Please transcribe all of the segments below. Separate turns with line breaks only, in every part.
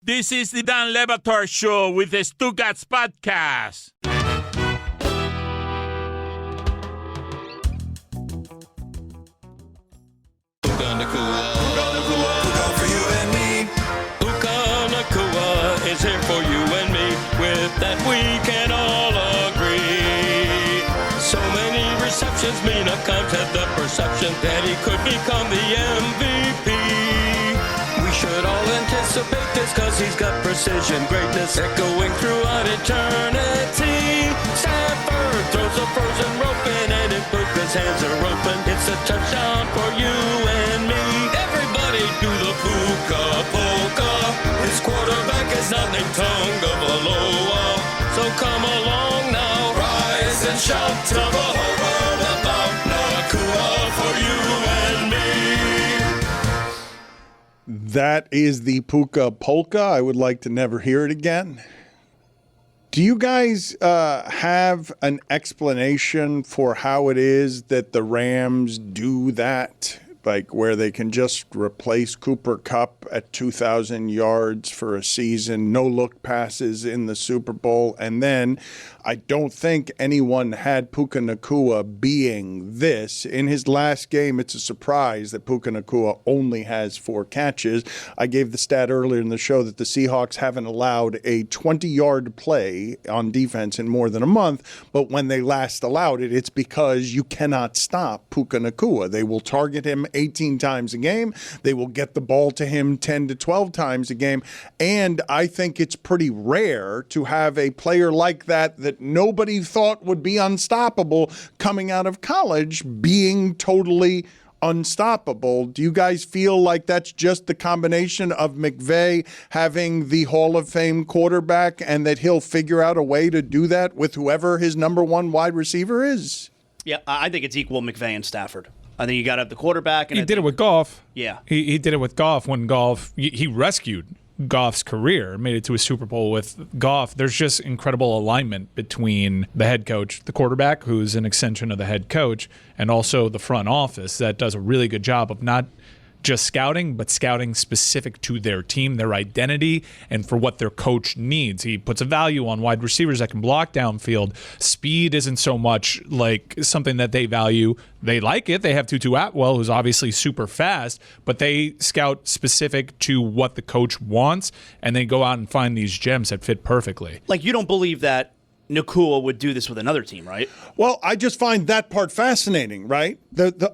This is the Dan Batard Show with the Stugotz podcast.
Is here for you and me. With that we can all agree. So many receptions mean a count had the perception that he could become the MVP. We should all anticipate this cause he's got precision greatness echoing throughout eternity. Stafford throws a frozen rope in and if Puka's hands are open, it's a touchdown for you and me. Everybody do the Puka polka. His quarterback is not named Tagovailoa. So come along now, rise and shout to the whole world about Nakua for you and me.
That is the Puka polka. I would like to never hear it again. Do you guys have an explanation for how it is that the Rams do that? Like where they can just replace Cooper Kupp at 2,000 yards for a season, no look passes in the Super Bowl, and then I don't think anyone had Puka Nacua being this. In his last game, it's a surprise that Puka Nacua only has 4 catches. I gave the stat earlier in the show that the Seahawks haven't allowed a 20-yard play on defense in more than a month, but when they last allowed it, it's because you cannot stop Puka Nacua. They will target him 18 times a game. They will get the ball to him 10 to 12 times a game, and I think it's pretty rare to have a player like that nobody thought would be unstoppable coming out of college being totally unstoppable. Do you guys feel like that's just the combination of McVay having the Hall of Fame quarterback and that he'll figure out a way to do that with whoever his number one wide receiver is?
Yeah, I think it's equal McVay and Stafford. I think you got to have the quarterback. And
he did it with Goff.
Yeah.
He did it with Goff when he rescued Goff's career, made it to a Super Bowl with Goff. There's just incredible alignment between the head coach, the quarterback, who's an extension of the head coach, and also the front office that does a really good job of not just scouting, but scouting specific to their team, their identity, and for what their coach needs. He puts a value on wide receivers that can block downfield. Speed isn't so much like something that they value. They like it. They have Tutu Atwell, who's obviously super fast, but they scout specific to what the coach wants, and they go out and find these gems that fit perfectly.
Like, you don't believe that Nacua would do this with another team, right?
Well, I just find that part fascinating, right?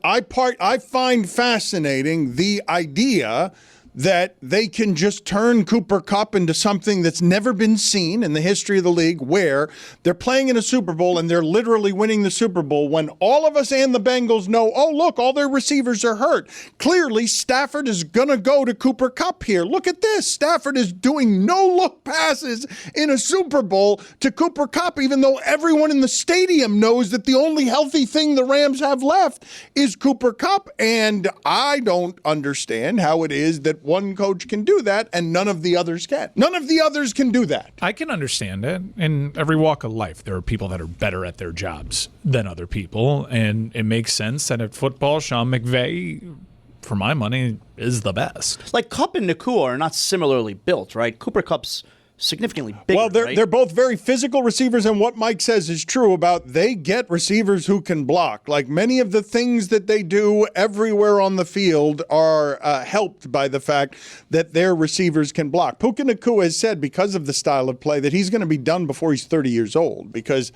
I find fascinating the idea that they can just turn Cooper Kupp into something that's never been seen in the history of the league, where they're playing in a Super Bowl and they're literally winning the Super Bowl when all of us and the Bengals know, oh, look, all their receivers are hurt. Clearly, Stafford is going to go to Cooper Kupp here. Look at this. Stafford is doing no-look passes in a Super Bowl to Cooper Kupp, even though everyone in the stadium knows that the only healthy thing the Rams have left is Cooper Kupp. And I don't understand how it is that one coach can do that and none of the others can. None of the others can do that.
I can understand it. In every walk of life, there are people that are better at their jobs than other people, and it makes sense that at football, Sean McVay, for my money, is the best.
Like, Kupp and Nacua are not similarly built, right? Cooper Kupp's significantly bigger.
Well,
right?
they're both very physical receivers, and what Mike says is true about they get receivers who can block. Like, many of the things that they do everywhere on the field are helped by the fact that their receivers can block. Puka Nacua has said, because of the style of play, that he's going to be done before he's 30 years old, because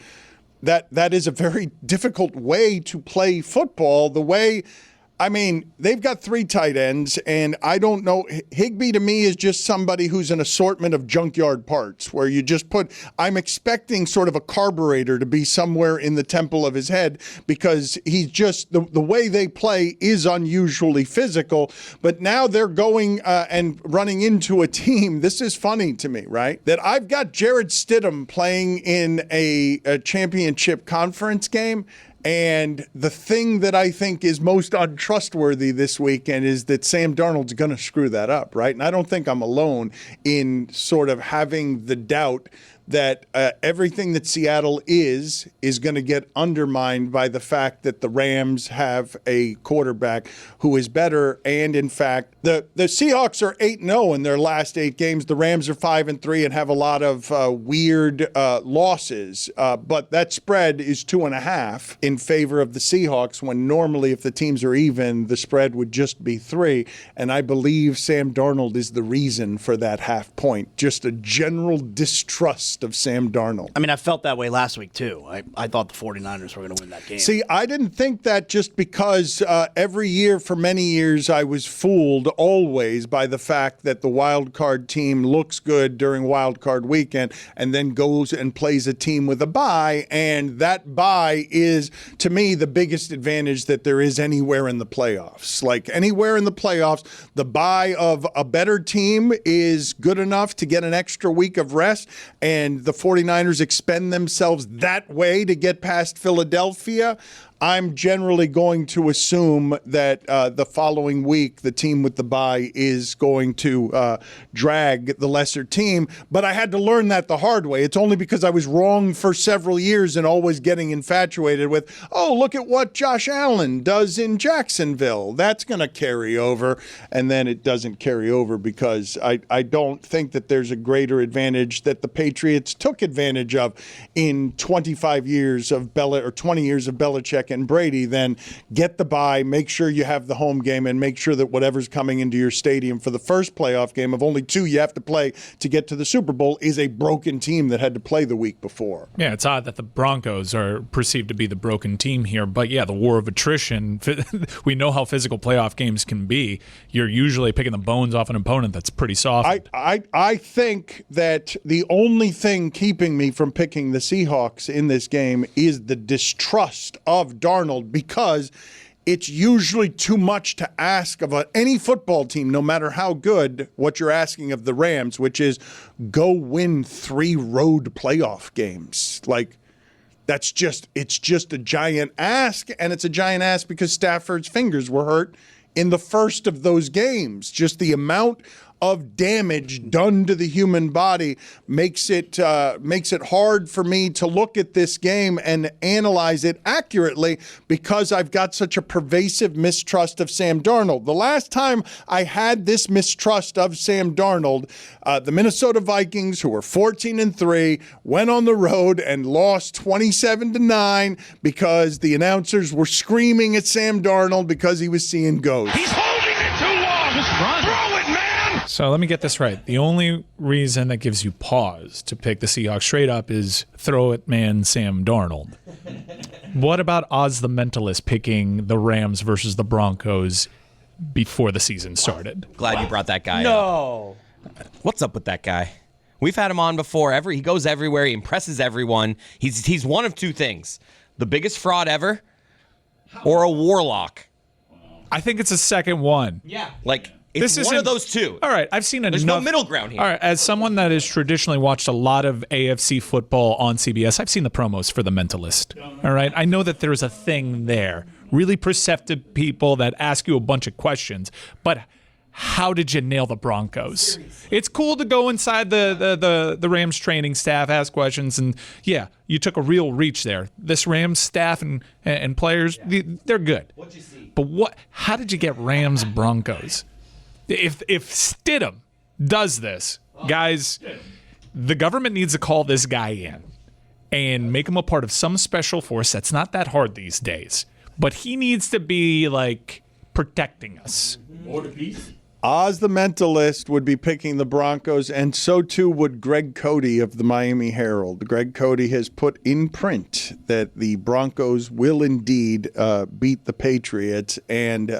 that is a very difficult way to play football. They've got 3 tight ends, and I don't know. Higbee to me is just somebody who's an assortment of junkyard parts where you just I'm expecting sort of a carburetor to be somewhere in the temple of his head, because he's just, the way they play is unusually physical. But now they're going and running into a team. This is funny to me, right? That I've got Jared Stidham playing in a championship conference game. And the thing that I think is most untrustworthy this weekend is that Sam Darnold's going to screw that up, right? And I don't think I'm alone in sort of having the doubt that everything that Seattle is going to get undermined by the fact that the Rams have a quarterback who is better. And in fact, the Seahawks are 8-0 in their last 8 games. The Rams are 5-3 and have a lot of weird losses. But that spread is 2.5 in favor of the Seahawks, when normally if the teams are even, the spread would just be 3. And I believe Sam Darnold is the reason for that half point. Just a general distrust of Sam Darnold.
I mean, I felt that way last week, too. I thought the 49ers were going to win that game.
See, I didn't think that, just because every year for many years I was fooled always by the fact that the wild card team looks good during wild card weekend and then goes and plays a team with a bye. And that bye is, to me, the biggest advantage that there is anywhere in the playoffs. Like anywhere in the playoffs, the bye of a better team is good enough to get an extra week of rest, and the 49ers expend themselves that way to get past Philadelphia. I'm generally going to assume that the following week, the team with the bye is going to drag the lesser team. But I had to learn that the hard way. It's only because I was wrong for several years and always getting infatuated with, oh, look at what Josh Allen does in Jacksonville. That's going to carry over. And then it doesn't carry over because I don't think that there's a greater advantage that the Patriots took advantage of in 25 years of 20 years of Belichick and Brady. Then get the bye, make sure you have the home game, and make sure that whatever's coming into your stadium for the first playoff game of only 2 you have to play to get to the Super Bowl is a broken team that had to play the week before.
Yeah, it's odd that the Broncos are perceived to be the broken team here, but yeah, the war of attrition, we know how physical playoff games can be. You're usually picking the bones off an opponent that's pretty soft.
I think that the only thing keeping me from picking the Seahawks in this game is the distrust of Darnold, because it's usually too much to ask of any football team, no matter how good, what you're asking of the Rams, which is go win 3 road playoff games. Like, it's just a giant ask, and it's a giant ask because Stafford's fingers were hurt in the first of those games. Just the amount of damage done to the human body makes it hard for me to look at this game and analyze it accurately, because I've got such a pervasive mistrust of Sam Darnold. The last time I had this mistrust of Sam Darnold, the Minnesota Vikings, who were 14-3, went on the road and lost 27-9 because the announcers were screaming at Sam Darnold because he was seeing ghosts.
He's holding it too long. Just run. Throw it, man.
So let me get this right. The only reason that gives you pause to pick the Seahawks straight up is throw it man Sam Darnold. What about Oz the Mentalist picking the Rams versus the Broncos before the season started?
Glad you brought that guy up.
No.
What's up with that guy? We've had him on before. He goes everywhere. He impresses everyone. He's one of 2 things: the biggest fraud ever, or a warlock.
I think it's a second one.
Yeah. Like, it's one of those 2.
All right, I've seen enough.
There's no middle ground here.
All right, as someone that has traditionally watched a lot of AFC football on CBS, I've seen the promos for The Mentalist. All right, I know that there's a thing there. Really perceptive people that ask you a bunch of questions, but how did you nail the Broncos? It's cool to go inside the Rams training staff, ask questions, and yeah, you took a real reach there. This Rams staff and players, they're good. What'd you see? But how did you get Rams Broncos? If Stidham does this, guys, the government needs to call this guy in and make him a part of some special force. That's not that hard these days, but he needs to be like protecting us.
Order peace.
Oz the Mentalist would be picking the Broncos, and so too would Greg Cody of the Miami Herald. Greg Cody has put in print that the Broncos will indeed beat the Patriots, and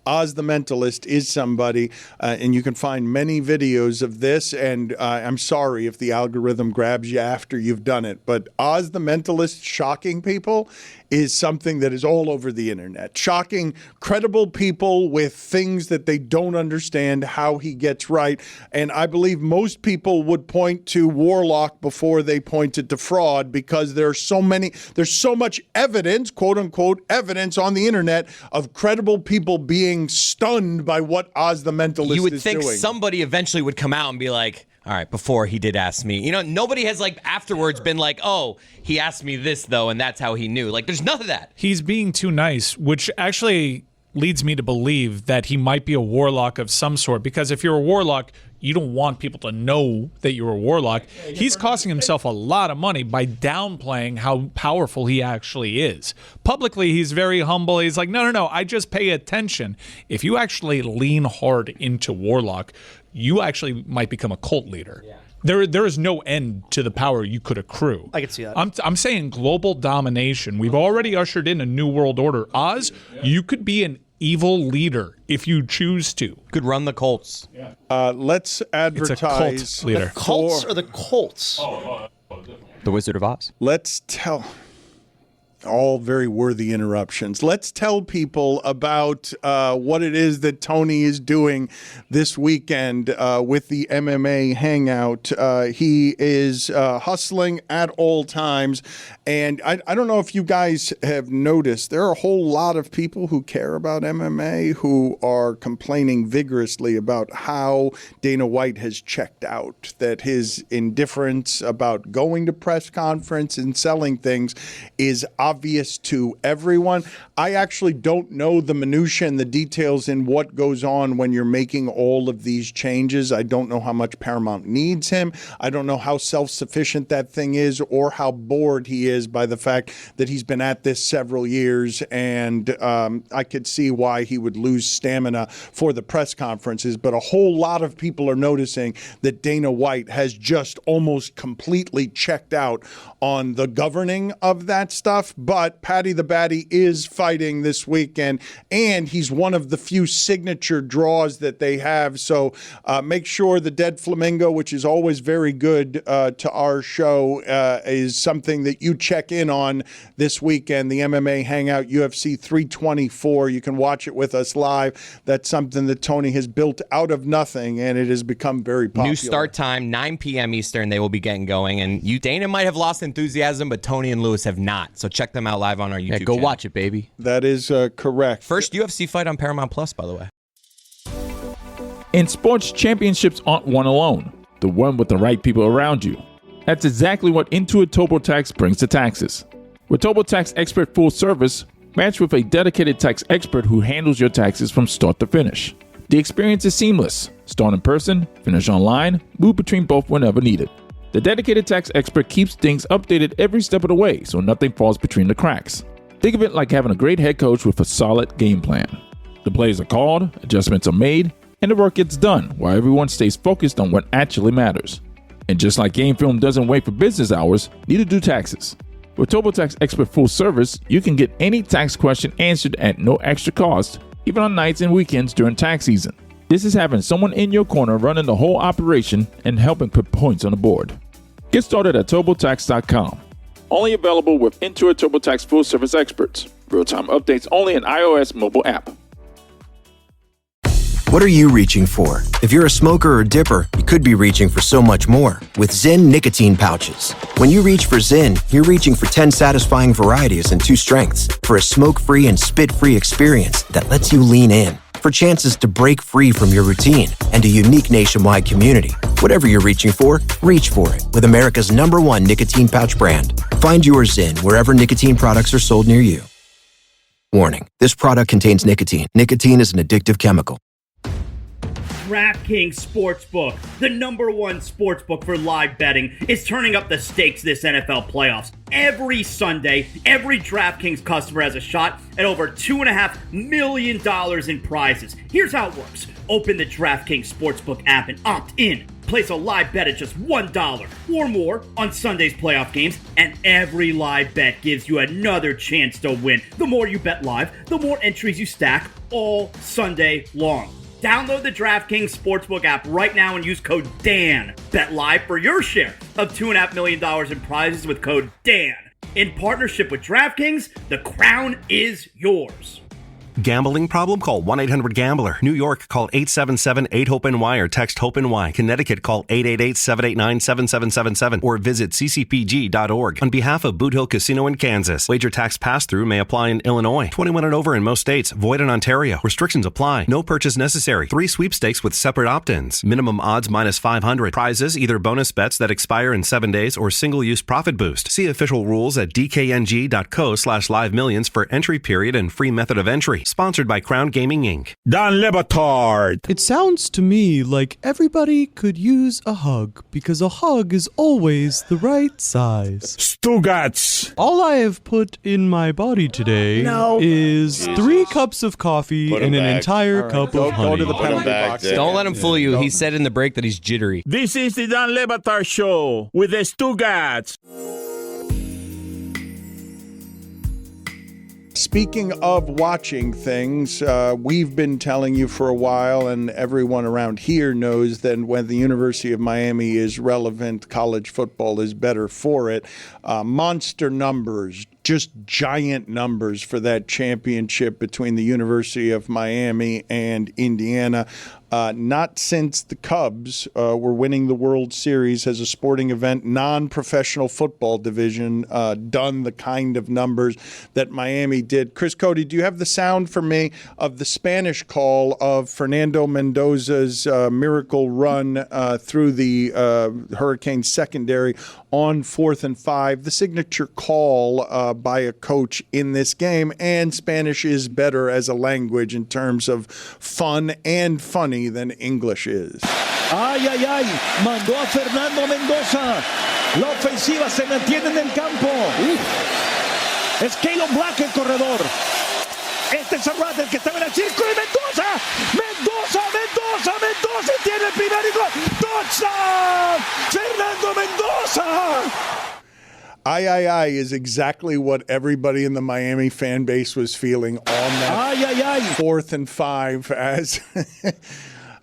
Oz the Mentalist is somebody, and you can find many videos of this, and I'm sorry if the algorithm grabs you after you've done it, but Oz the Mentalist shocking people is something that is all over the internet. Shocking credible people with things that they don't understand how he gets right. And I believe most people would point to Warlock before they pointed to fraud, because there's so much evidence, quote unquote, evidence on the internet of credible people being stunned by what Oz the Mentalist is doing.
You would think somebody eventually would come out and be like, All right, before he did ask me. Nobody has, afterwards been like, oh, he asked me this, though, and that's how he knew. There's none of that.
He's being too nice, which actually leads me to believe that he might be a warlock of some sort, because if you're a warlock, you don't want people to know that you're a warlock. He's costing himself a lot of money by downplaying how powerful he actually is. Publicly, he's very humble. He's like, no, I just pay attention. If you actually lean hard into warlock, you actually might become a cult leader. Yeah. There is no end to the power you could accrue.
I can see that.
I'm saying global domination. We've already ushered in a new world order. Oz, you could be an evil leader if you choose to.
Could run the Colts.
Yeah. Let's advertise.
It's a cult leader.
The Colts or the Colts?
The Wizard of Oz.
Let's tell. All very worthy interruptions. Let's tell people about what it is that Tony is doing this weekend with the MMA Hangout. He is hustling at all times. And I don't know if you guys have noticed, there are a whole lot of people who care about MMA who are complaining vigorously about how Dana White has checked out, that his indifference about going to press conference and selling things is obvious to everyone. I actually don't know the minutia and the details in what goes on when you're making all of these changes. I don't know how much Paramount needs him. I don't know how self-sufficient that thing is or how bored he is by the fact that he's been at this several years, and I could see why he would lose stamina for the press conferences. But a whole lot of people are noticing that Dana White has just almost completely checked out on the governing of that stuff. But Patty the Batty is fighting this weekend, and he's one of the few signature draws that they have. So make sure the Dead Flamingo, which is always very good to our show, is something that you check in on this weekend. The MMA Hangout, UFC 324. You can watch it with us live. That's something that Tony has built out of nothing, and it has become very popular.
New start time, 9 p.m. Eastern. They will be getting going. And Dana might have lost enthusiasm, but Tony and Lewis have not. So check them out live on our YouTube channel.
Go watch it, baby.
That is correct.
First UFC fight on Paramount Plus, by the way.
In sports, championships aren't won alone. They're won with the right people around you. That's exactly what Intuit TurboTax brings to taxes. With TurboTax Expert Full Service, match with a dedicated tax expert who handles your taxes from start to finish. The experience is seamless. Start in person, finish online, move between both whenever needed. The dedicated tax expert keeps things updated every step of the way, so nothing falls between the cracks. Think of it like having a great head coach with a solid game plan. The plays are called, adjustments are made, and the work gets done while everyone stays focused on what actually matters. And just like game film doesn't wait for business hours, neither do taxes. With TurboTax Expert Full Service, you can get any tax question answered at no extra cost, even on nights and weekends during tax season. This is having someone in your corner running the whole operation and helping put points on the board. Get started at TurboTax.com. Only available with Intuit TurboTax Full Service experts. Real-time updates only in iOS mobile app.
What are you reaching for? If you're a smoker or dipper, you could be reaching for so much more with Zyn nicotine pouches. When you reach for Zyn, you're reaching for 10 satisfying varieties and 2 strengths for a smoke-free and spit-free experience that lets you lean in, for chances to break free from your routine, and a unique nationwide community. Whatever you're reaching for, reach for it with America's #1 nicotine pouch brand. Find your Zyn wherever nicotine products are sold near you. Warning, this product contains nicotine. Nicotine is an addictive chemical.
DraftKings Sportsbook, the #1 sportsbook for live betting, is turning up the stakes this NFL playoffs. Every Sunday, every DraftKings customer has a shot at over $2.5 million in prizes. Here's how it works. Open the DraftKings Sportsbook app and opt in. Place a live bet at just $1 or more on Sunday's playoff games, and every live bet gives you another chance to win. The more you bet live, the more entries you stack all Sunday long. Download the DraftKings Sportsbook app right now and use code DAN. Bet live for your share of $2.5 million in prizes with code DAN. In partnership with DraftKings, the crown is yours.
Gambling problem? Call 1-800-GAMBLER. New York, call 877-8-HOPE-NY or text HOPE-NY. Connecticut, call 888-789-7777 or visit ccpg.org. On behalf of Boot Hill Casino in Kansas, wager tax pass-through may apply in Illinois. 21 and over in most states. Void in Ontario. Restrictions apply. No purchase necessary. 3 sweepstakes with separate opt-ins. Minimum odds minus 500. Prizes, either bonus bets that expire in 7 days or single-use profit boost. See official rules at dkng.co/live-millions for entry period and free method of entry. Sponsored by Crown Gaming, Inc.
Don Le Batard.
It sounds to me like everybody could use a hug, because a hug is always the right size.
Stugotz.
All I have put in my body today is 3 cups of coffee and an entire cup of honey.
Go to the penalty box.
Don't let him fool you. He said in the break that he's jittery.
This is the Don Le Batard Show with the Stugotz.
Speaking of watching things, we've been telling you for a while, and everyone around here knows that when the University of Miami is relevant, college football is better for it. Monster numbers, just giant numbers for that championship between the University of Miami and Indiana. Not since the Cubs were winning the World Series as a sporting event, non-professional football division, done the kind of numbers that Miami did. Chris Cody, do you have the sound for me of the Spanish call of Fernando Mendoza's miracle run through the Hurricanes secondary on 4th and 5, the signature call by a coach in this game? And Spanish is better as a language in terms of fun and funny than English is.
Ay, ay, ay, mandó a Fernando Mendoza. La ofensiva se mantiene en el campo. Es Caleb Black el corredor. Este es Arrad el que estaba en el círculo y Mendoza tiene el primer gol. Touchdown, Fernando Mendoza.
Ay is exactly what everybody in the Miami fan base was feeling on that 4th and 5 as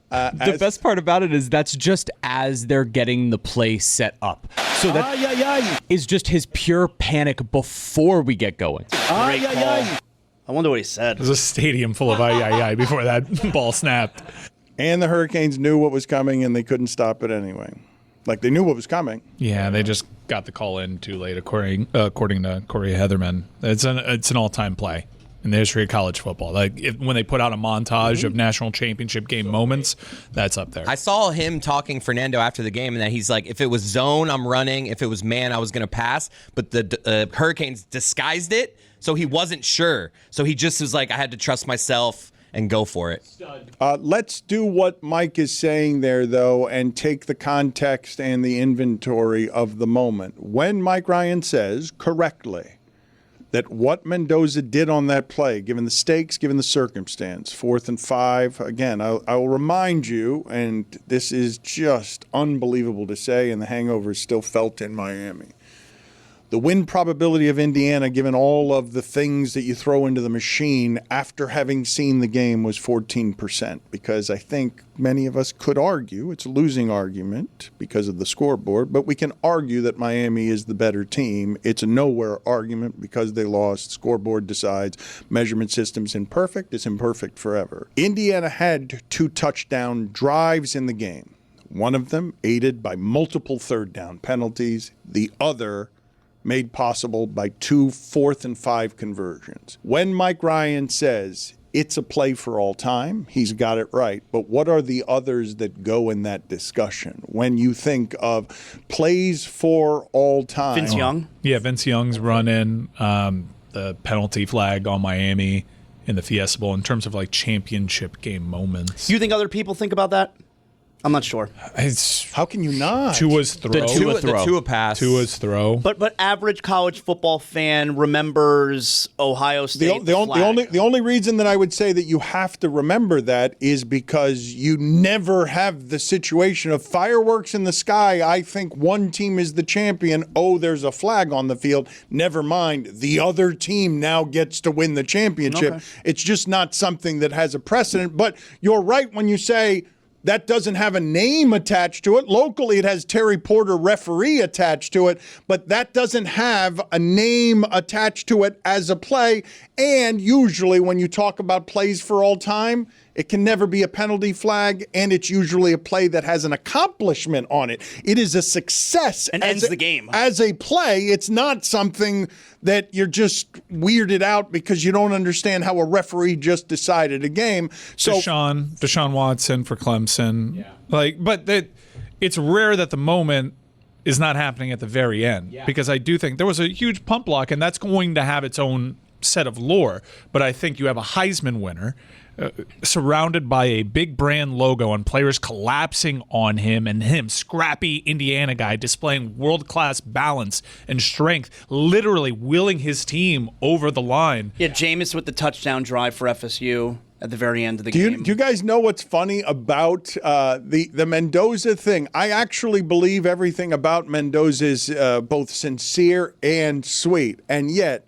the best part about it is that's just as they're getting the play set up. So that is just his pure panic before we get going.
Great call. I wonder what he said.
There's a stadium full of ay before that ball snapped.
And the Hurricanes knew what was coming, and they couldn't stop it anyway. Like, they knew what was coming.
Yeah, they just got the call in too late, according to Corey Heatherman. It's an all-time play in the history of college football. Like, when they put out a montage of national championship game moments, that's up there.
I saw him talking Fernando after the game, and that he's like, if it was zone, I'm running. If it was man, I was going to pass. But the Hurricanes disguised it, so he wasn't sure. So he just was like, I had to trust myself and go for it.
Let's do what Mike is saying there, though, and take the context and the inventory of the moment. When Mike Ryan says, correctly, that what Mendoza did on that play, given the stakes, given the circumstance, 4th and 5, again, I will remind you, and this is just unbelievable to say, and the hangover is still felt in Miami. The win probability of Indiana, given all of the things that you throw into the machine after having seen the game, was 14%, because I think many of us could argue, it's a losing argument because of the scoreboard, but we can argue that Miami is the better team. It's a nowhere argument because they lost. Scoreboard decides. Measurement system's imperfect. It's imperfect forever. Indiana had 2 touchdown drives in the game. One of them aided by multiple third down penalties. The other made possible by 2 4th and 5 conversions. When Mike Ryan says it's a play for all time, he's got it right. But what are the others that go in that discussion? When you think of plays for all time.
Vince Young?
Yeah, Vince Young's run in, the penalty flag on Miami in the Fiesta Bowl in terms of like championship game moments.
Do you think other people think about that? I'm not sure.
How can you not?
Tua's throw.
The Tua pass.
Tua's throw.
But average college football fan remembers Ohio State.
The only reason that I would say that you have to remember that is because you never have the situation of fireworks in the sky. I think one team is the champion. Oh, there's a flag on the field. Never mind. The other team now gets to win the championship.
Okay.
It's just not something that has a precedent. But you're right when you say that doesn't have a name attached to it. Locally, it has Terry Porter referee attached to it, but that doesn't have a name attached to it as a play. And usually when you talk about plays for all time, it can never be a penalty flag, and it's usually a play that has an accomplishment on it. It is a success.
And ends the game.
As a play, it's not something that you're just weirded out because you don't understand how a referee just decided a game. So
Deshaun Watson for Clemson. Yeah. It's rare that the moment is not happening at the very end, because I do think there was a huge pump block, and that's going to have its own set of lore. But I think you have a Heisman winner surrounded by a big brand logo and players collapsing on him, and him, scrappy Indiana guy, displaying world-class balance and strength, literally willing his team over the line.
Yeah, Jameis with the touchdown drive for FSU at the very end of the game.
Do you guys know what's funny about the Mendoza thing? I actually believe everything about Mendoza is both sincere and sweet. And yet,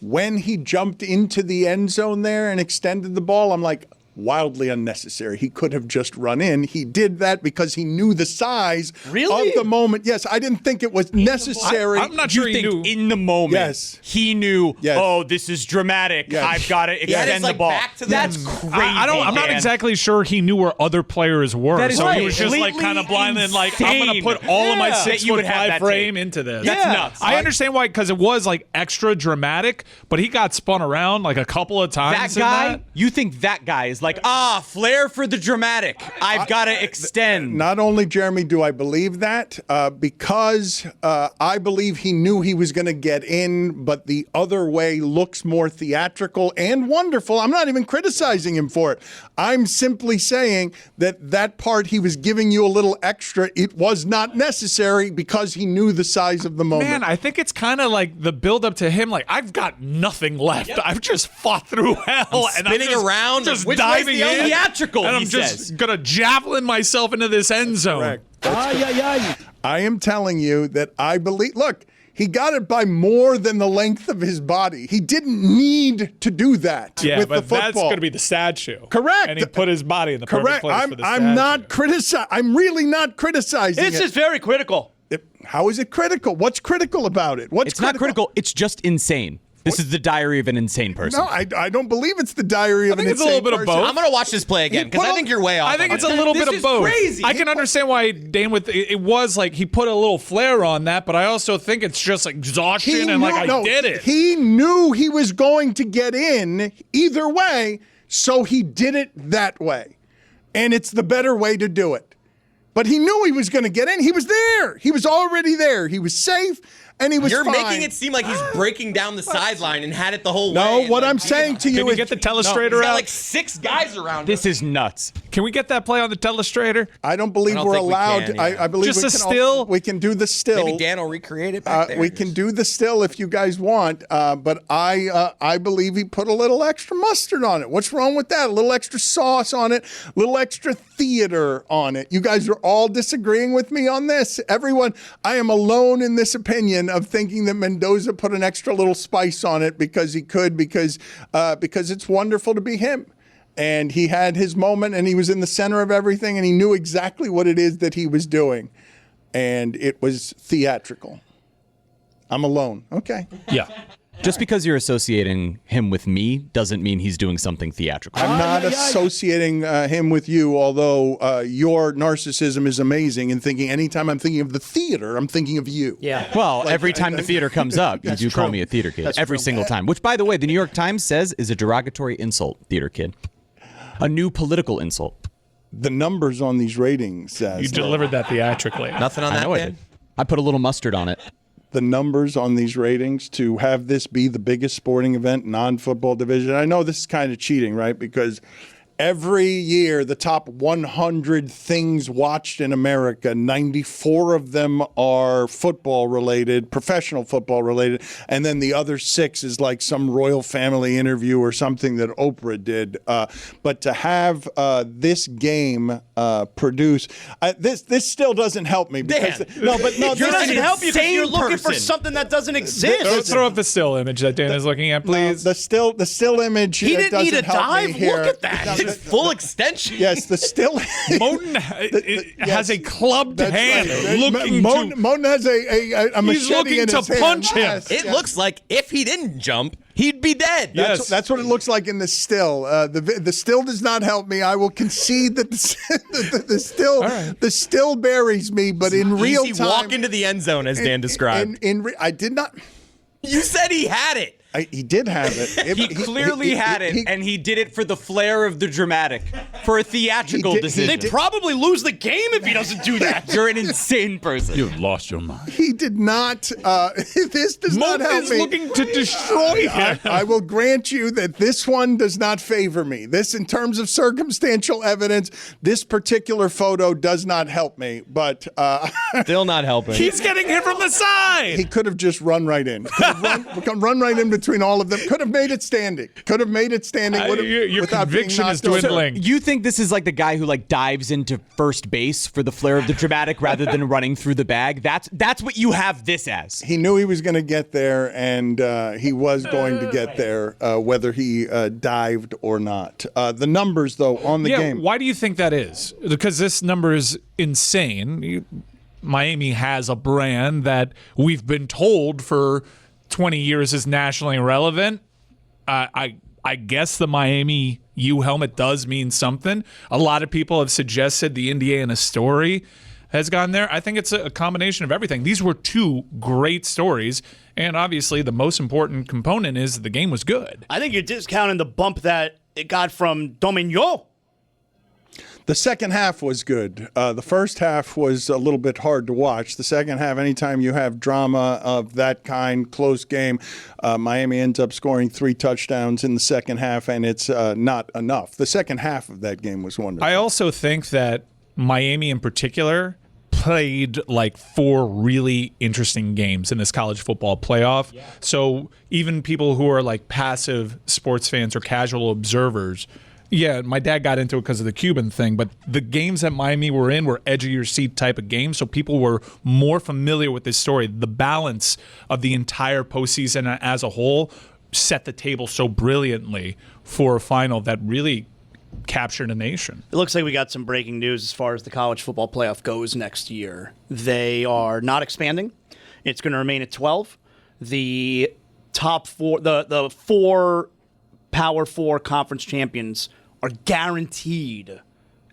when he jumped into the end zone there and extended the ball, I'm like, wildly unnecessary. He could have just run in. He did that because he knew the size of the moment. Yes, I didn't think it was necessary.
I'm not sure
you
he
think
knew.
In the moment,
Yes.
he knew,
Yes.
oh, this is dramatic.
Yes.
I've got to extend the ball.
That's
crazy.
I'm not exactly sure he knew where other players were.
That is
so
right.
he was just like
Completely
kind of blind and like, I'm going to put all of my
Yeah.
6
You would
foot
have
5
that
frame
tape.
into this.
That's nuts.
I understand why, because it was like extra dramatic, but he got spun around like a couple of times.
That guy, you think that guy is like, flair for the dramatic. I've got to extend.
Not only, Jeremy, do I believe that, because I believe he knew he was going to get in, but the other way looks more theatrical and wonderful. I'm not even criticizing him for it. I'm simply saying that part he was giving you a little extra. It was not necessary because he knew the size of the moment.
Man, I think it's kind of like the build up to him. Like, I've got nothing left. I've just fought through hell, and
spinning
I'm
around.
just
Which
diving
way's the
in,
theatrical,
and
he
I'm just
says.
gonna javelin myself into this end zone.
Correct.
Ay, ay, ay.
I am telling you that I believe. Look, he got it by more than the length of his body. He didn't need to do that
Yeah,
with
but
the football.
that's going to be the sad shoe.
Correct.
And he put his body in the perfect place for the sad
I'm not
shoe.
criticizing. I'm really not criticizing
This
it.
is very critical.
How is it critical? What's critical about it?
It's not critical. It's just insane. This is the diary of an insane person.
No, I don't believe it's the diary of an
think it's a
insane
little bit of
person.
both.
I'm going to watch this play again because I think you're way off.
I think
on
it's a
it.
little bit
This
of
is
both.
crazy.
I can understand why Dane it was like he put a little flair on that, but I also think it's just exhaustion and I did it.
He knew he was going to get in either way, so he did it that way. And it's the better way to do it. But he knew he was going to get in. He was there. He was already there. He was safe, and he was
You're
fine.
making it seem like he's breaking down the sideline and had it the whole way.
No,
and
what
like,
I'm saying to you
Can we
is...
get the
he's
telestrator
got
out?
like 6 guys around
This
him.
is nuts.
Can we get that play on the telestrator?
I don't believe
I don't
we're
think we
allowed.
can, yeah.
I believe
Just
we
a
can
still?
we can do the still.
Maybe Dan will recreate it back there.
We can do the still if you guys want, but I believe he put a little extra mustard on it. What's wrong with that? A little extra sauce on it, a little extra theater on it. You guys are all disagreeing with me on this. Everyone, I am alone in this opinion of thinking that Mendoza put an extra little spice on it because he could, because it's wonderful to be him. And he had his moment, and he was in the center of everything, and he knew exactly what it is that he was doing. And it was theatrical. I'm alone. Okay.
Yeah.
Just because you're associating him with me doesn't mean he's doing something theatrical.
I'm not associating him with you, although your narcissism is amazing in thinking anytime I'm thinking of the theater, I'm thinking of you.
Yeah.
Well, every time the theater comes up, you do call
true.
me a theater kid.
That's
Every
true.
single time. Which, by the way, the New York Times says is a derogatory insult, theater kid. A new political insult.
The numbers on these ratings.
You delivered that theatrically.
Nothing on
I
that,
know I
Dan?
did. I put a little mustard on it.
The numbers on these ratings to have this be the biggest sporting event, non-football division. I know this is kind of cheating, right? Because every year, the top 100 things watched in America, 94 of them are football related, professional football related, and then the other 6 is like some royal family interview or something that Oprah did. But to have this game produce, this still doesn't help me. Because,
Dan.
no,
It doesn't help you because you're looking for something that doesn't exist.
Throw up the still image that Dan is looking at, please.
The still image.
He didn't need a
doesn't help me
dive.
here.
Look at that.
It's full extension.
Yes, the still.
Moten has a clubbed hand looking
Moten has a machete
He's looking
in
to
his hand.
punch him.
Yes,
It
yes.
looks like if he didn't jump, he'd be dead.
That's what it looks like in the still. The still does not help me. I will concede that the still buries me, but in real time,
walk into the end zone as Dan described.
I did not.
You said he had it.
He did have it.
He clearly had it, and he did it for the flair of the dramatic, for a theatrical decision.
They probably lose the game if he doesn't do that.
You're an insane person.
You've lost your mind.
He did not. This does not help
is
me.
looking to destroy him.
I will grant you that this one does not favor me. This, in terms of circumstantial evidence, this particular photo does not help me. But
still not helping.
He's getting hit from the side.
He could have just run right in. Run right in between all of them. Could have made it standing.
Your conviction is dwindling.
You think this is like the guy who like dives into first base for the flair of the dramatic rather than running through the bag? That's what you have this as.
He knew he was going to get there, and he was going to get there, whether he dived or not. The numbers, though, on the game.
Why do you think that is? Because this number is insane. Miami has a brand that we've been told for 20 years is nationally relevant. I guess the Miami U helmet does mean something. A lot of people have suggested the Indiana story has gone there. I think it's a combination of everything. These were two great stories, and obviously the most important component is the game was good.
I think you're discounting the bump that it got from Dominion.
The second half was good. The first half was a little bit hard to watch. The second half, anytime you have drama of that kind, close game, Miami ends up scoring 3 touchdowns in the second half, and it's not enough. The second half of that game was wonderful.
I also think that Miami in particular played like 4 really interesting games in this college football playoff. Yeah. So even people who are like passive sports fans or casual observers, yeah, my dad got into it because of the Cuban thing, but the games that Miami were in were edge-of-your-seat type of games, so people were more familiar with this story. The balance of the entire postseason as a whole set the table so brilliantly for a final that really captured a nation.
It looks like we got some breaking news as far as the college football playoff goes next year. They are not expanding. It's going to remain at 12. The top 4, the 4 Power 4 conference champions are guaranteed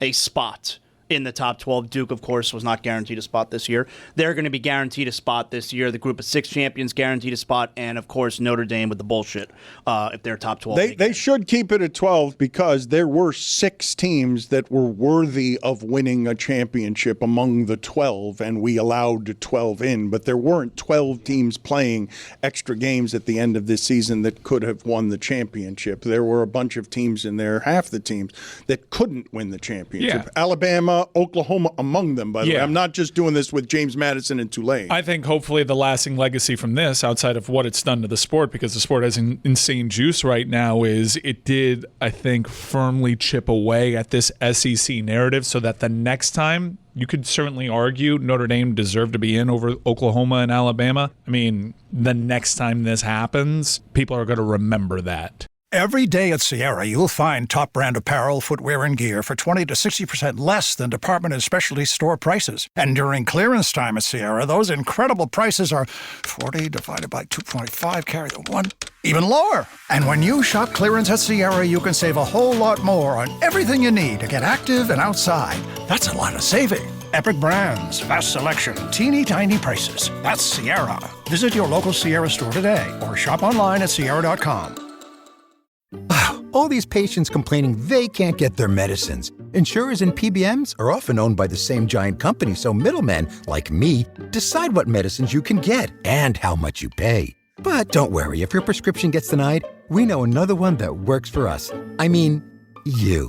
a spot in the top 12. Duke, of course, was not guaranteed a spot this year. They're going to be guaranteed a spot this year. The group of 6 champions guaranteed a spot, and, of course, Notre Dame with the bullshit if they're top 12.
They should keep it at 12 because there were 6 teams that were worthy of winning a championship among the 12, and we allowed 12 in. But there weren't 12 teams playing extra games at the end of this season that could have won the championship. There were a bunch of teams in there, half the teams, that couldn't win the championship.
Yeah.
Alabama, Oklahoma among them, by the way. I'm not just doing this with James Madison and Tulane.
I think hopefully the lasting legacy from this, outside of what it's done to the sport, because the sport has insane juice right now, is it did, I think, firmly chip away at this SEC narrative so that the next time, you could certainly argue Notre Dame deserved to be in over Oklahoma and Alabama. I mean, the next time this happens, people are going to remember that.
Every day at Sierra, you'll find top brand apparel, footwear, and gear for 20 to 60% less than department and specialty store prices. And during clearance time at Sierra, those incredible prices are 40 divided by 2.5, carry the 1, even lower. And when you shop clearance at Sierra, you can save a whole lot more on everything you need to get active and outside. That's a lot of saving. Epic brands, vast selection, teeny tiny prices. That's Sierra. Visit your local Sierra store today or shop online at Sierra.com.
All these patients complaining they can't get their medicines. Insurers and PBMs are often owned by the same giant company, so middlemen, like me, decide what medicines you can get and how much you pay. But don't worry, if your prescription gets denied, we know another one that works for us. I mean, you.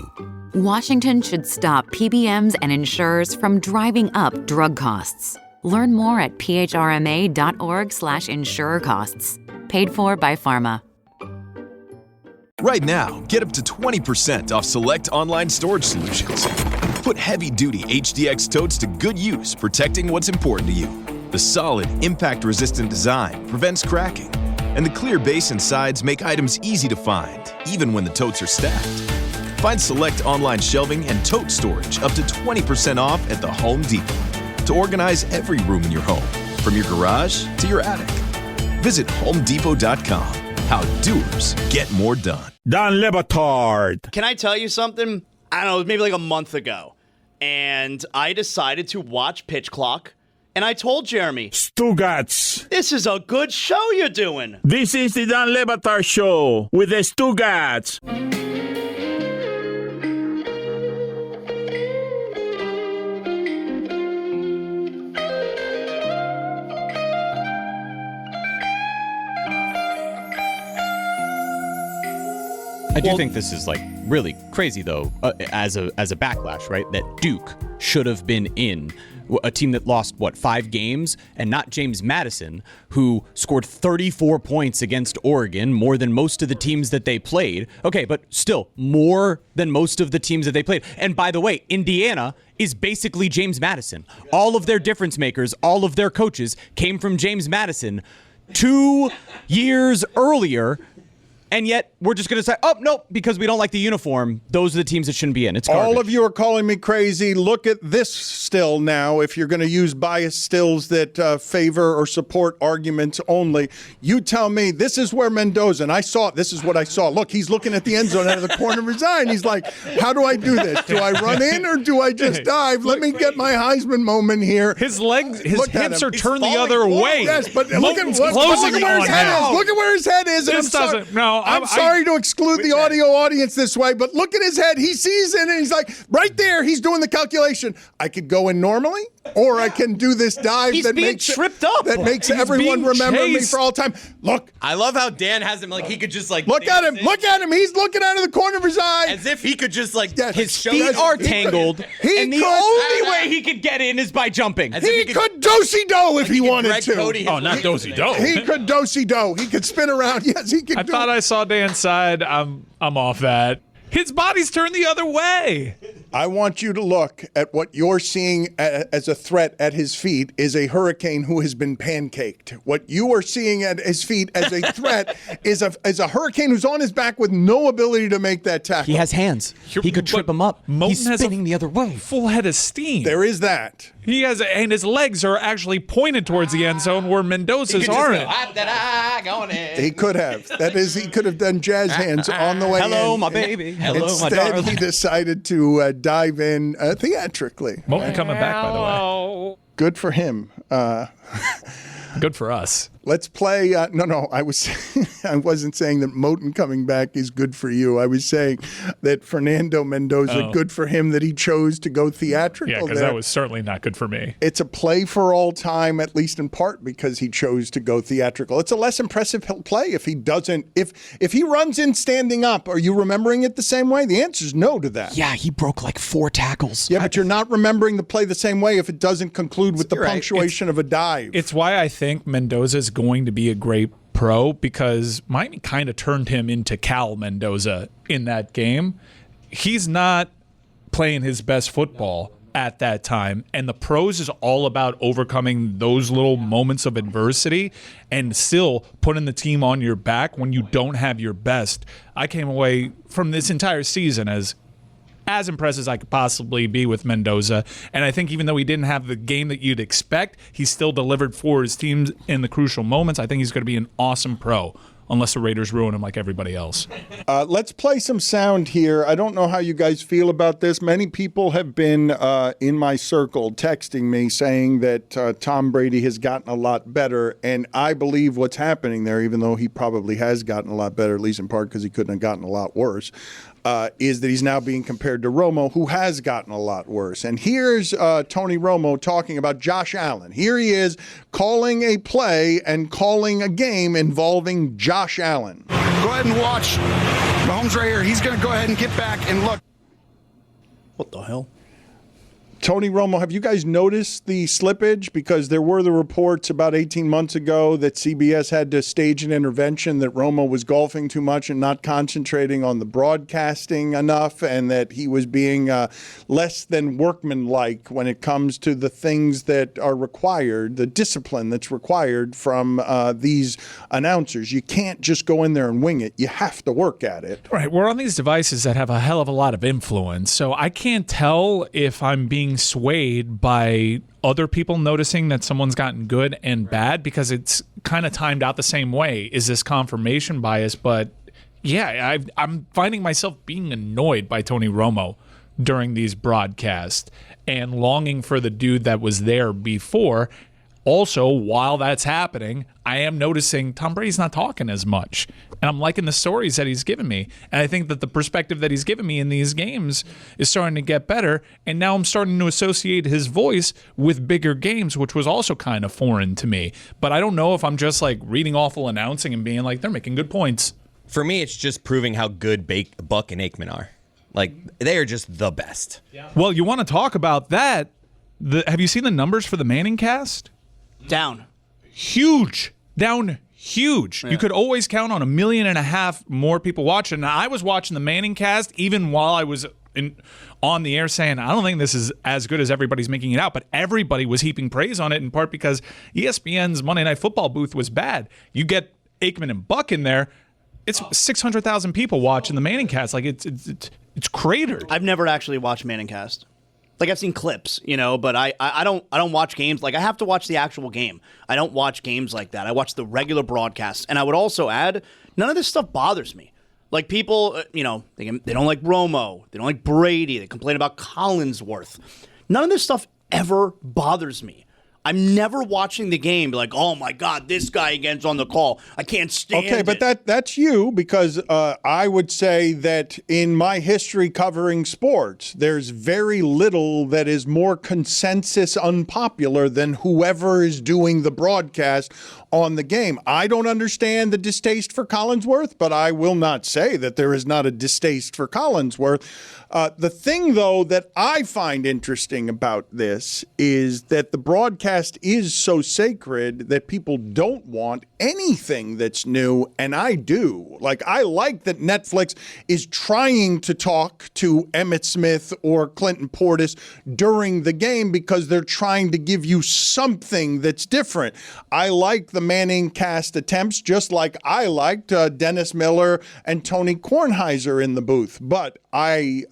Washington should stop PBMs and insurers from driving up drug costs. Learn more at phrma.org/insurer costs. Paid for by Pharma.
Right now, get up to 20% off select online storage solutions. Put heavy-duty HDX totes to good use, protecting what's important to you. The solid, impact-resistant design prevents cracking, and the clear base and sides make items easy to find, even when the totes are stacked. Find select online shelving and tote storage up to 20% off at the Home Depot to organize every room in your home, from your garage to your attic. Visit HomeDepot.com. How doers get more done.
Don Le Batard.
Can I tell you something? I don't know, it was maybe like a month ago. And I decided to watch Pitch Clock. And I told Jeremy,
Stugotz.
this is a good show you're doing.
This is the Don Le Batard Show with the Stugotz.
I do think this is like really crazy though, as a backlash, right? That Duke should have been in a team that lost 5 games, and not James Madison, who scored 34 points against Oregon, more than most of the teams that they played. Okay, but still more than most of the teams that they played. And by the way, Indiana is basically James Madison. All of their difference makers, all of their coaches came from James Madison 2 years earlier. And yet, we're just going to say, oh, nope, because we don't like the uniform. Those are the teams that shouldn't be in. It's garbage.
All of you are calling me crazy. Look at this still now. If you're going to use biased stills that favor or support arguments only, you tell me this is where Mendoza, and I saw it. This is what I saw. Look, he's looking at the end zone out of the corner of his eye, and he's like, how do I do this? Do I run in or do I just dive? Let me get my Heisman moment here.
His legs, his hips are turned the other way.
Yes, but look at
Moten's
where his head is. Look at where his head is.
This doesn't, no.
I'm sorry to exclude the audio audience this way, but look at his head. He sees it, and he's like, right there, he's doing the calculation. I could go in normally, or I can do this dive
He's
that
being
makes
tripped up.
That makes everyone remember me for all time. Look.
I love how Dan has him like he could just like
look at him. Look at him. He's looking out of the corner of his eye.
As if he could just like
his feet are tangled, and the only way he could get in is by jumping.
He could do-si-do if he wanted to.
Oh, not do-si-do.
He could do-si-do. He could spin around. Yes, he could.
I thought I saw Dan's side. I'm off that. His body's turned the other way.
I want you to look at what you're seeing as a threat at his feet is a hurricane who has been pancaked. What you are seeing at his feet as a threat is a hurricane who's on his back with no ability to make that tackle.
He has hands. He could trip him up. He's
has
spinning the other way.
Full head of steam.
There is that.
He has, and his legs are actually pointed towards the end zone where Mendoza's aren't.
He could have. That is, he could have done jazz hands on the way
Hello,
in.
my baby. Hello, my
Instead,
darling.
he decided to dive in theatrically.
Moten coming back, by the way.
Good for him.
Good for us.
Let's play. No. I wasn't saying that Moten coming back is good for you. I was saying that Fernando Mendoza, good for him that he chose to go theatrical.
Yeah, because that was certainly not good for me.
It's a play for all time, at least in part because he chose to go theatrical. It's a less impressive play if he doesn't. If he runs in standing up, are you remembering it the same way? The answer is no to that.
Yeah, he broke like 4 tackles.
Yeah, but you're not remembering the play the same way if it doesn't conclude with the punctuation of a dive.
It's why I think Mendoza's going to be a great pro, because Miami kind of turned him into Cal Mendoza in that game. He's not playing his best football at that time, and the pros is all about overcoming those little moments of adversity and still putting the team on your back when you don't have your best. I came away from this entire season as impressed as I could possibly be with Mendoza. And I think even though he didn't have the game that you'd expect, he still delivered for his teams in the crucial moments. I think he's going to be an awesome pro, unless the Raiders ruin him like everybody else.
Let's play some sound here. I don't know how you guys feel about this. Many people have been in my circle texting me saying that Tom Brady has gotten a lot better, and I believe what's happening there, even though he probably has gotten a lot better, at least in part because he couldn't have gotten a lot worse, is that he's now being compared to Romo, who has gotten a lot worse. And here's Tony Romo talking about Josh Allen. Here he is calling a play and calling a game involving Josh Allen.
Go ahead and watch. Mahomes right here. He's going to go ahead and get back and look.
What the hell?
Tony Romo, have you guys noticed the slippage? Because there were the reports about 18 months ago that CBS had to stage an intervention, that Romo was golfing too much and not concentrating on the broadcasting enough, and that he was being less than workmanlike when it comes to the things that are required, the discipline that's required from these announcers. You can't just go in there and wing it. You have to work at it.
Right. We're on these devices that have a hell of a lot of influence. So I can't tell if I'm being swayed by other people noticing that someone's gotten good and bad? Because it's kind of timed out the same way. Is this confirmation bias? But yeah, I'm finding myself being annoyed by Tony Romo during these broadcasts and longing for the dude that was there before. Also, while that's happening, I am noticing Tom Brady's not talking as much. And I'm liking the stories that he's given me. And I think that the perspective that he's given me in these games is starting to get better. And now I'm starting to associate his voice with bigger games, which was also kind of foreign to me. But I don't know if I'm just like reading awful announcing and being like, they're making good points.
For me, it's just proving how good Buck and Aikman are. Like, they are just the best.
Yeah. Well, you want to talk about that. Have you seen the numbers for the Manning cast?
Down.
Huge. Down huge.
Yeah.
You could always count on 1.5 million more people watching. Now, I was watching the Manning cast even while I was on the air saying, I don't think this is as good as everybody's making it out, but everybody was heaping praise on it in part because ESPN's Monday Night Football booth was bad. You get Aikman and Buck in there, it's 600,000 people watching the Manning cast. Like, it's cratered.
I've never actually watched Manning cast. Like, I've seen clips, but I don't watch games. Like, I have to watch the actual game. I don't watch games like that. I watch the regular broadcasts. And I would also add, none of this stuff bothers me. Like, people, they don't like Romo. They don't like Brady. They complain about Collinsworth. None of this stuff ever bothers me. I'm never watching the game like, oh, my God, this guy again's on the call. I can't stand it.
Okay, but that's you, because I would say that in my history covering sports, there's very little that is more consensus unpopular than whoever is doing the broadcast on the game. I don't understand the distaste for Collinsworth, but I will not say that there is not a distaste for Collinsworth. The thing, though, that I find interesting about this is that the broadcast is so sacred that people don't want anything that's new, and I do. Like, I like that Netflix is trying to talk to Emmitt Smith or Clinton Portis during the game because they're trying to give you something that's different. I like the Manning cast attempts, just like I liked Dennis Miller and Tony Kornheiser in the booth, but I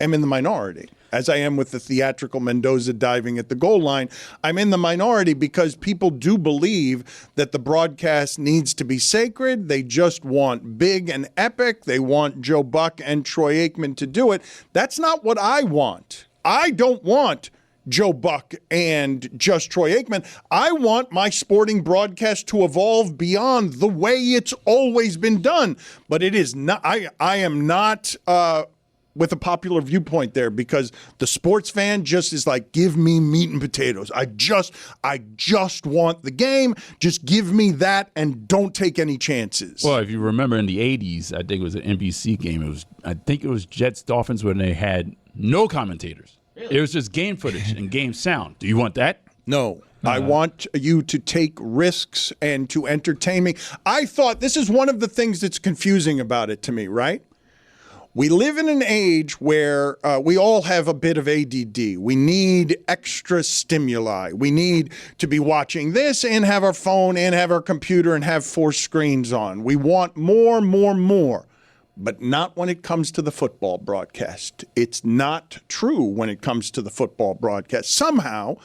am in the minority, as I am with the theatrical Mendoza diving at the goal line. I'm in the minority because people do believe that the broadcast needs to be sacred. They just want big and epic. They want Joe Buck and Troy Aikman to do it. That's not what I want. I don't want Joe Buck and just Troy Aikman. I want my sporting broadcast to evolve beyond the way it's always been done. But it is not. I am not with a popular viewpoint there, because the sports fan just is like, give me meat and potatoes. I just want the game. Just give me that and don't take any chances.
Well, if you remember in the 80s, I think it was an NBC game. I think it was Jets Dolphins when they had no commentators. Really? It was just game footage and game sound. Do you want that?
No. I want you to take risks and to entertain me. I thought this is one of the things that's confusing about it to me, right? We live in an age where we all have a bit of ADD. We need extra stimuli. We need to be watching this and have our phone and have our computer and have 4 screens on. We want more, but not when it comes to the football broadcast. It's not true when it comes to the football broadcast. Somehow,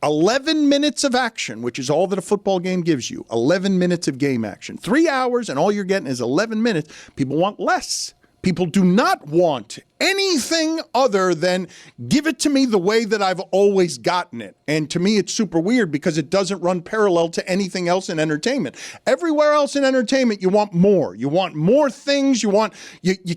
11 minutes of action, which is all that a football game gives you, 11 minutes of game action, 3 hours, and all you're getting is 11 minutes. People want less. People do not want anything other than give it to me the way that I've always gotten it. And to me, it's super weird because it doesn't run parallel to anything else in entertainment. Everywhere else in entertainment, you want more. You want more things. You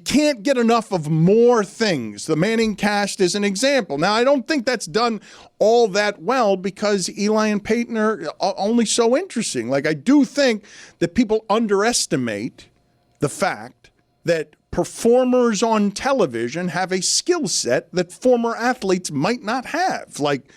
can't get enough of more things. The Manning cast is an example. Now, I don't think that's done all that well because Eli and Peyton are only so interesting. Like, I do think that people underestimate the fact that performers on television have a skill set that former athletes might not have. Like,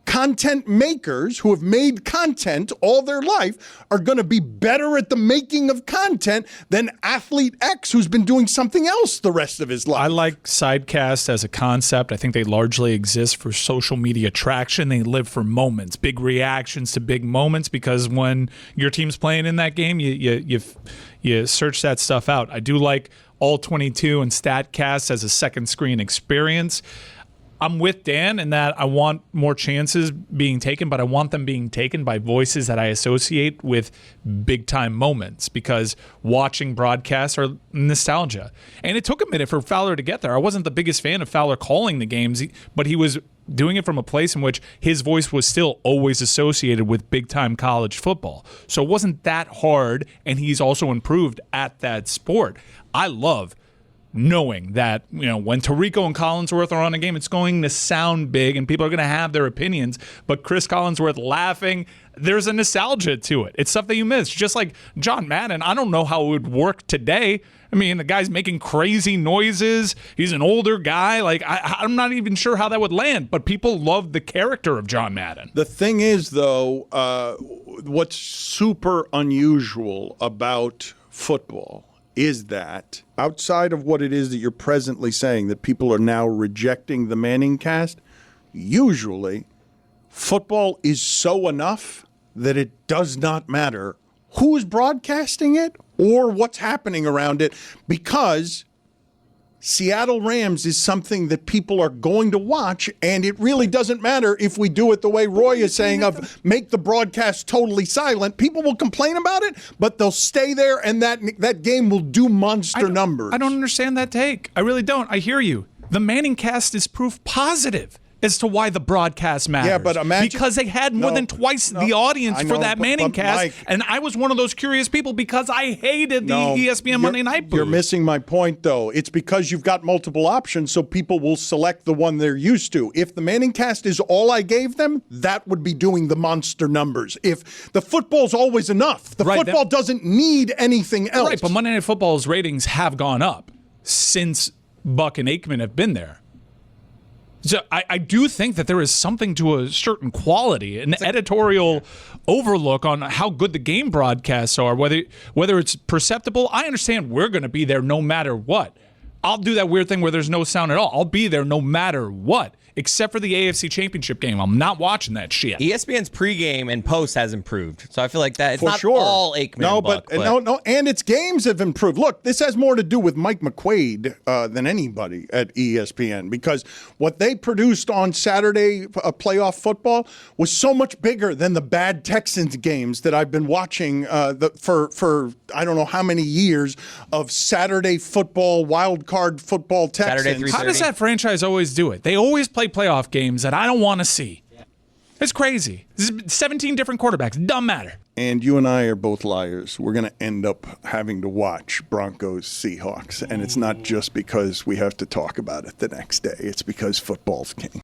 content makers who have made content all their life are going to be better at the making of content than athlete X who's been doing something else the rest of his life.
I like sidecasts as a concept. I think they largely exist for social media traction. They live for moments, big reactions to big moments, because when your team's playing in that game, you search that stuff out. I do like All 22 and StatCast as a second screen experience. I'm with Dan in that I want more chances being taken, but I want them being taken by voices that I associate with big-time moments, because watching broadcasts are nostalgia. And it took a minute for Fowler to get there. I wasn't the biggest fan of Fowler calling the games, but he was doing it from a place in which his voice was still always associated with big-time college football. So it wasn't that hard, and he's also improved at that sport. I love knowing that, when Tirico and Collinsworth are on a game, it's going to sound big and people are going to have their opinions, but Chris Collinsworth laughing, there's a nostalgia to it. It's stuff that you miss. Just like John Madden, I don't know how it would work today. I mean, the guy's making crazy noises. He's an older guy. Like, I'm not even sure how that would land, but people love the character of John Madden.
The thing is, though, what's super unusual about football is that outside of what it is that you're presently saying, that people are now rejecting the Manning cast, usually football is so enough that it does not matter who is broadcasting it or what's happening around it, because Seattle Rams is something that people are going to watch, and it really doesn't matter if we do it the way Roy is saying of make the broadcast totally silent. People will complain about it, but they'll stay there, and that game will do monster numbers.
I don't understand that take. I really don't. I hear you. The Manning cast is proof positive as to why the broadcast matters.
Yeah, but imagine,
because they had more than twice the audience for that Manning cast,
Mike,
and I was one of those curious people because I hated the ESPN Monday Night booth.
You're missing my point, though. It's because you've got multiple options, so people will select the one they're used to. If the Manning cast is all I gave them, that would be doing the monster numbers. If the football's always enough, the football doesn't need anything else.
Right, but Monday Night Football's ratings have gone up since Buck and Aikman have been there. So I do think that there is something to a certain quality, an editorial overlook on how good the game broadcasts are, whether it's perceptible. I understand we're going to be there no matter what. I'll do that weird thing where there's no sound at all. I'll be there no matter what, except for the AFC Championship game. I'm not watching that shit.
ESPN's pregame and post has improved, so I feel like that it's
For
not
sure.
all Aikman.
No,
and Buck,
no, and its games have improved. Look, this has more to do with Mike McQuaid than anybody at ESPN, because what they produced on Saturday playoff football was so much bigger than the bad Texans games that I've been watching for I don't know how many years of Saturday football, wild card football Texans.
How does that franchise always do it? They always play playoff games that I don't want to see. It's crazy. This is 17 different quarterbacks. Doesn't matter.
And you and I are both liars. We're going to end up having to watch Broncos Seahawks. And it's not just because we have to talk about it the next day. It's because football's king.